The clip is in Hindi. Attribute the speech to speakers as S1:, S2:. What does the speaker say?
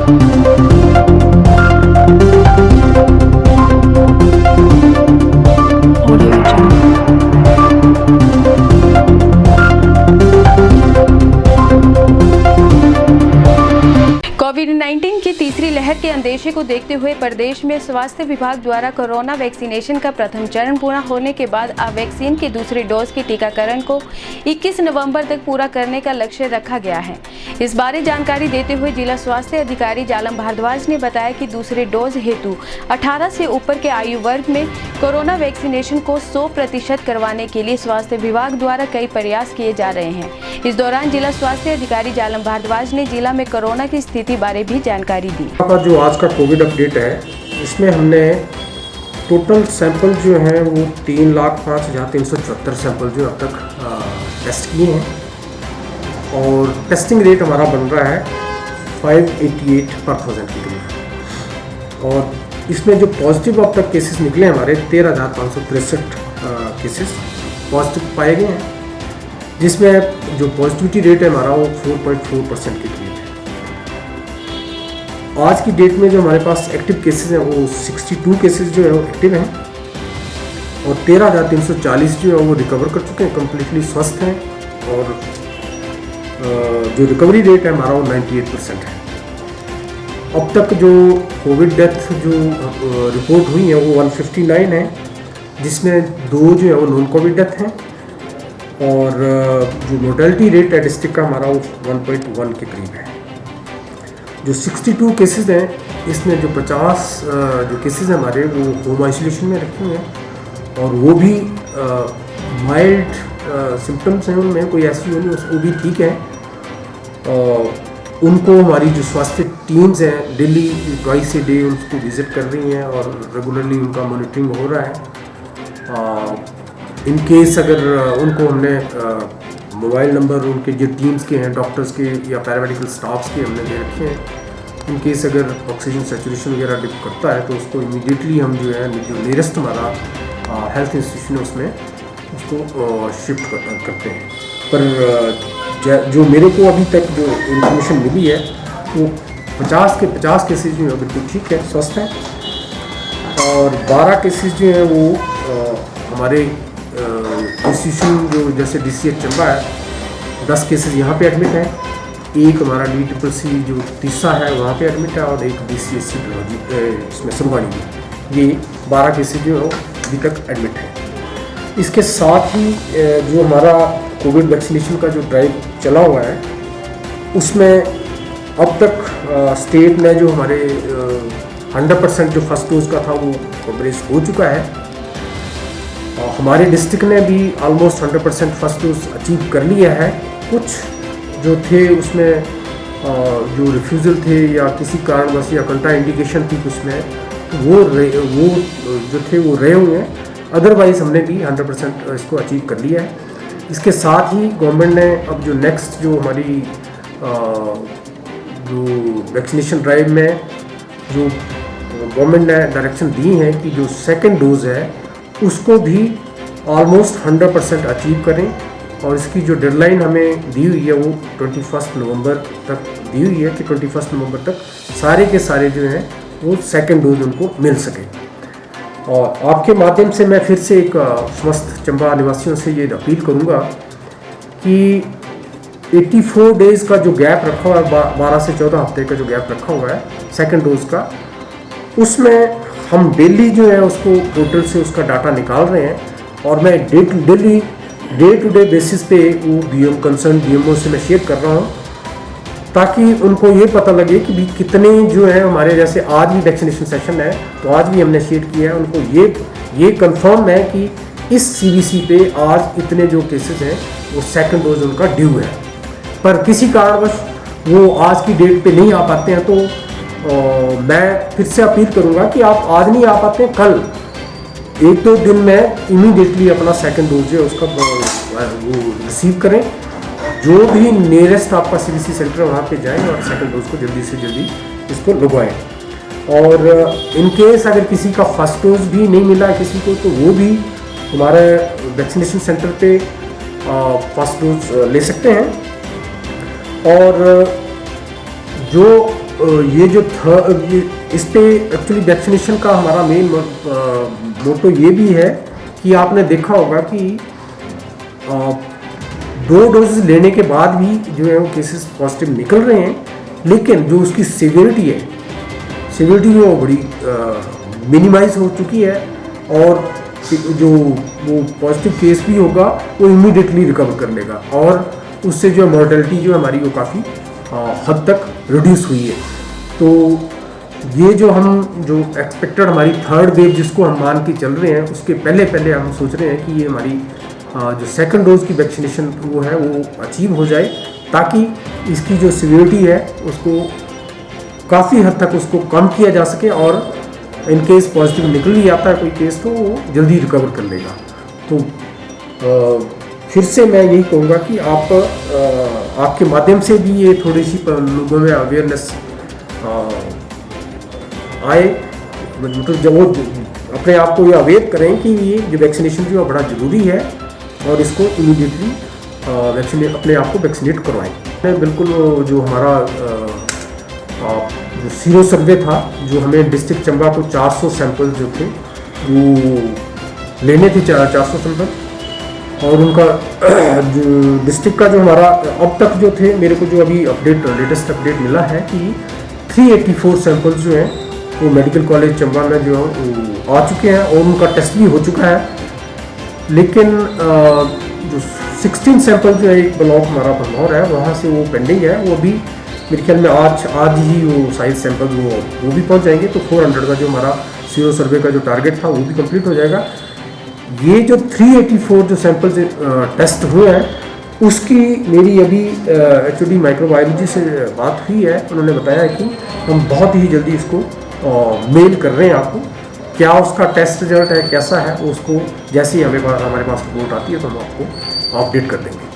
S1: कोविड-19 की तीसरी लहर के अंदेशे को देखते हुए प्रदेश में स्वास्थ्य विभाग द्वारा कोरोना वैक्सीनेशन का प्रथम चरण पूरा होने के बाद अब वैक्सीन के दूसरे डोज के टीकाकरण को 21 नवंबर तक पूरा करने का लक्ष्य रखा गया है। इस बारे जानकारी देते हुए जिला स्वास्थ्य अधिकारी जालम भारद्वाज ने बताया कि दूसरे डोज हेतु 18 से ऊपर के आयु वर्ग में कोरोना वैक्सीनेशन को 100% करवाने के लिए स्वास्थ्य विभाग द्वारा कई प्रयास किए जा रहे हैं। इस दौरान जिला स्वास्थ्य अधिकारी जालम भारद्वाज ने जिला में कोरोना की स्थिति बारे भी जानकारी दी।
S2: जो आज का कोविड अपडेट है, इसमें हमने टोटल सैंपल जो हैं वो 3,05,374 सैंपल जो अब तक टेस्ट किए हैं और टेस्टिंग रेट हमारा बन रहा है 588 पर 1000 के करीब। और इसमें जो पॉजिटिव अब तक केसेस निकले हमारे 13,563 केसेस पॉजिटिव पाए गए हैं, जिसमें जो पॉजिटिविटी रेट है हमारा वो 4.4% के करीब है। आज की डेट में जो हमारे पास एक्टिव केसेस हैं वो 62 केसेस जो है वो एक्टिव हैं और 13,340 जो है वो रिकवर कर चुके हैं, कम्प्लीटली स्वस्थ हैं और जो रिकवरी रेट है हमारा वो 98% है। अब तक जो कोविड डेथ जो रिपोर्ट हुई है वो 159 है, जिसमें 2 जो है वो नॉन कोविड डेथ हैं और जो मोर्टेलिटी रेट है डिस्ट्रिक्ट का हमारा वो 1.1 के करीब है। जो 62 केसेस हैं इसमें जो 50 जो केसेस हैं हमारे वो होम आइसोलेशन में रखे हुए हैं और वो भी माइल्ड सिम्टम्स हैं, उनमें कोई ऐसी नहीं, उसको भी ठीक है। उनको हमारी जो स्वास्थ्य टीम्स हैं डेली ट्वाइस ए डे उनको विज़िट कर रही हैं और रेगुलरली उनका मॉनिटरिंग हो रहा है। इन केस अगर उनको हमने मोबाइल नंबर उनके जो टीम्स के हैं डॉक्टर्स के या पैरामेडिकल स्टाफ्स के हमने दे रखे हैं। इन केस अगर ऑक्सीजन सैचुरेशन वगैरह डिप करता है तो उसको इमीडिएटली हम जो है जो नियरेस्ट हमारा हेल्थ इंस्टीट्यूशन है उसमें उसको शिफ्ट करते हैं। पर जो मेरे को अभी तक जो इन्फॉर्मेशन मिली है वो 50 के 50 केसेज जो है बिल्कुल ठीक है, स्वस्थ हैं और 12 केसेज जो हैं वो हमारे इंस्टीट्यूशन जो जैसे DCH चंबा है 10 केसेस यहाँ पे एडमिट हैं, एक हमारा DCCC जो तीसरा है वहाँ पे एडमिट है और एक DCSC इसमें सुरवानी में, ये 12 केसेस जो है अभी तक एडमिट है। इसके साथ ही जो हमारा कोविड वैक्सीनेशन का जो ड्राइव चला हुआ है उसमें अब तक स्टेट में जो हमारे 100% जो फर्स्ट डोज का था वो कवरेज हो चुका है। हमारे डिस्ट्रिक्ट ने भी ऑलमोस्ट 100% फर्स्ट डोज अचीव कर लिया है। कुछ जो थे उसमें जो रिफ्यूज़ल थे या किसी कारणवश या कंट्रा इंडिकेशन थी कुछ में वो जो थे वो रहे हुए हैं, अदरवाइज़ हमने भी 100% इसको अचीव कर लिया है। इसके साथ ही गवर्नमेंट ने अब जो नेक्स्ट जो हमारी जो वैक्सीनेशन ड्राइव में जो गवर्नमेंट ने डायरेक्शन दी है कि जो सेकंड डोज है उसको भी ऑलमोस्ट 100% अचीव करें और इसकी जो डेडलाइन हमें दी हुई है वो 21 नवंबर तक दी हुई है कि 21 नवंबर तक सारे के सारे जो हैं वो सेकंड डोज उनको मिल सके। और आपके माध्यम से मैं फिर से एक समस्त चंबा निवासियों से ये अपील करूँगा कि 84 डेज़ का जो गैप रखा हुआ है, 12 से 14 हफ्ते का जो गैप रखा हुआ है सेकंड डोज का, उसमें हम डेली जो है उसको पोर्टल से उसका डाटा निकाल रहे हैं और मैं डे टू डे बेसिस पे वो कंसर्न BMO से मैं शेयर कर रहा हूँ ताकि उनको ये पता लगे कि भी कितने जो है हमारे, जैसे आज भी वैक्सीनेशन सेशन है तो आज भी हमने शेयर किया है, उनको ये कंफर्म है कि इस CBC पे आज इतने जो केसेस हैं वो सेकंड डोज उनका ड्यू है। पर किसी कारणवश वो आज की डेट पे नहीं आ पाते हैं तो मैं फिर से अपील करूंगा कि आप आज नहीं आ पाते हैं, कल 1-2 दिन में इमीडिएटली अपना सेकंड डोज जो है उसका वो रिसीव करें। जो भी नियरेस्ट आपका CBC सेंटर है वहाँ पे जाएं और सेकंड डोज को जल्दी से जल्दी इसको लगवाएं। और इन केस अगर किसी का फर्स्ट डोज भी नहीं मिला है किसी को तो वो भी हमारे वैक्सीनेशन सेंटर पे फर्स्ट डोज ले सकते हैं। और जो ये जो इस पे एक्चुअली वैक्सीनेशन का हमारा मेन मोटो ये भी है कि आपने देखा होगा कि 2 डोजेस लेने के बाद भी जो है वो केसेस पॉजिटिव निकल रहे हैं, लेकिन जो उसकी सिवियरिटी वो बड़ी मिनिमाइज हो चुकी है, और जो वो पॉजिटिव केस भी होगा वो इमीडिएटली रिकवर कर लेगा, और उससे जो मॉर्टेलिटी जो हमारी वो काफ़ी हद तक रिड्यूस हुई है। तो ये जो एक्सपेक्टेड हमारी 3rd वेव जिसको हम मान के चल रहे हैं, उसके पहले हम सोच रहे हैं कि ये हमारी जो 2nd डोज की वैक्सीनेशन वो है वो अचीव हो जाए, ताकि इसकी जो सिवियरिटी है उसको काफ़ी हद तक उसको कम किया जा सके, और इन केस पॉजिटिव निकल ही आता है कोई केस तो वो जल्दी रिकवर कर लेगा। तो फिर से मैं यही कहूँगा कि आपके माध्यम से भी ये थोड़ी सी लोगों में अवेयरनेस आए, मतलब जब वो अपने आप को ये अवेयर करें कि ये जो वैक्सीनेशन जो है बड़ा ज़रूरी है, और इसको इमीडिएटली अपने आप को वैक्सीनेट करवाएं। बिल्कुल जो हमारा जो सीरो सर्वे था, जो हमें डिस्ट्रिक्ट चंबा को 400 सैंपल जो थे वो लेने थे, 400 सैंपल, और उनका जो डिस्ट्रिक्ट का जो हमारा अब तक जो थे, मेरे को जो अभी लेटेस्ट अपडेट मिला है कि 384 सैंपल्स जो हैं वो मेडिकल कॉलेज चंबा में जो आ चुके हैं, और उनका टेस्ट भी हो चुका है। लेकिन जो 16 सैंपल जो है एक ब्लॉक हमारा बनौर है वहाँ से वो पेंडिंग है, वो भी मेरे ख्याल में आज ही वो साइज सैंपल वो भी पहुँच जाएंगे, तो 400 का जो हमारा सीरो सर्वे का जो टारगेट था वो भी कंप्लीट हो जाएगा। ये जो 384 जो सैंपल टेस्ट हुए हैं, उसकी मेरी अभी HOD माइक्रोबायोलॉजी से बात हुई है, उन्होंने बताया है कि हम बहुत ही जल्दी इसको मेल कर रहे हैं आपको, क्या उसका टेस्ट रिजल्ट है कैसा है, उसको जैसे ही हमारे पास रिपोर्ट आती है तो हम आपको अपडेट कर देंगे।